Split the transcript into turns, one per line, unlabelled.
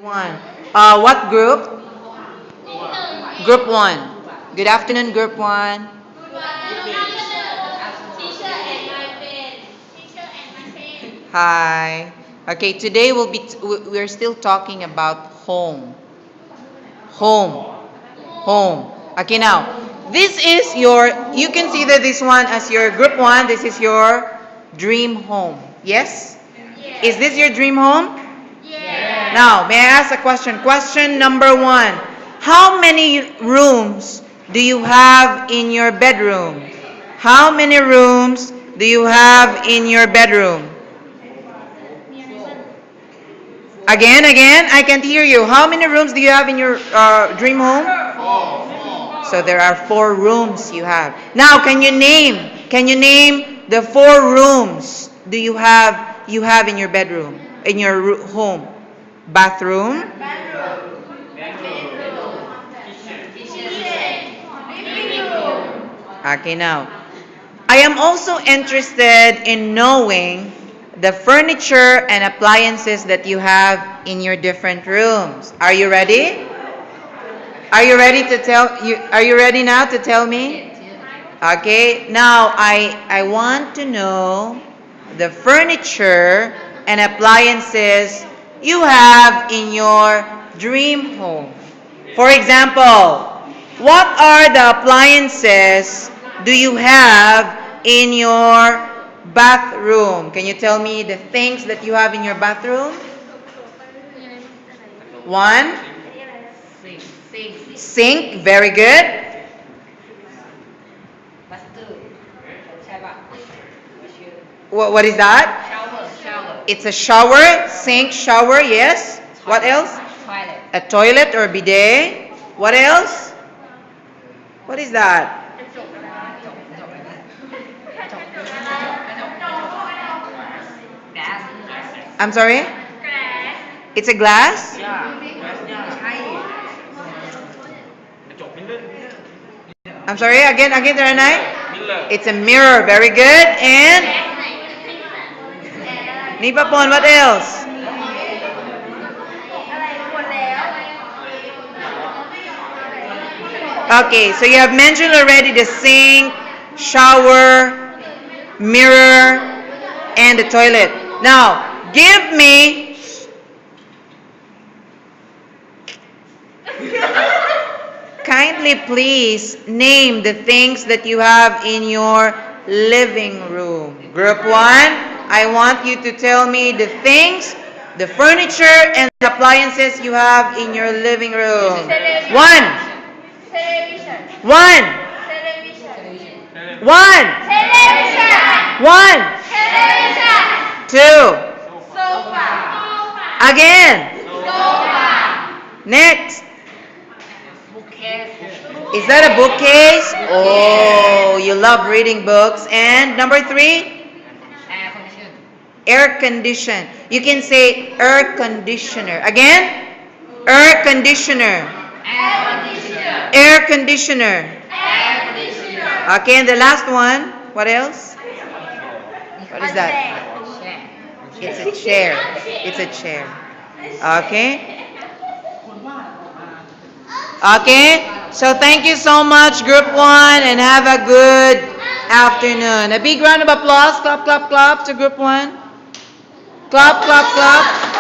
One. What group? Group one. Good afternoon, group one. Hi. Okay, today we're still talking about home. Home. Home. Okay, now this is you can see that this one as your group one. This is your dream home. Yes. Is this your dream home? Now, may I ask a question? Question number one. How many rooms do you have in your bedroom? How many rooms do you have in your bedroom? Again, I can't hear you. How many rooms do you have in your dream home? So there are 4 rooms you have. Now, can you name the 4 rooms do you have in your bedroom, in your home? Bathroom. Okay, now. I am also interested in knowing the furniture and appliances that you have in your different rooms. Are you ready? Are you ready now to tell me? Okay, now I want to know the furniture and appliances you have in your dream home. For example, what are the appliances do you have in your bathroom? Can you tell me the things that you have in your bathroom? 1. Sink. Very good. What is that?
Shower.
It's a shower. Sink, shower, yes. What else?
Toilet.
A toilet or bidet. What else? What is that? I'm sorry? It's a glass? I'm sorry, again, Taranay? It's a mirror, very good. And? Nipapon, what else? Okay, so you have mentioned already the sink, shower, mirror, and the toilet. Now, give me kindly please name the things that you have in your living room. Group 1, I want you to tell me the things, the furniture, and the appliances you have in your living room. 1.
Television.
1.
Television.
1.
Television.
1.
Television.
2.
Sofa.
Again.
Sofa.
Next.
Bookcase.
Is that a bookcase? Oh, you love reading books. And number 3,
Air condition.
air condition. You can say air conditioner. Again, air conditioner.
Air conditioner.
Air conditioner.
Air conditioner.
Okay, and the last one. What else? What is that?
Chair.
It's a chair. It's a chair. Okay? Okay? So thank you so much, Group 1, and have a good afternoon. A big round of applause. Clap, clap, clap to Group 1. Clap, clap, clap.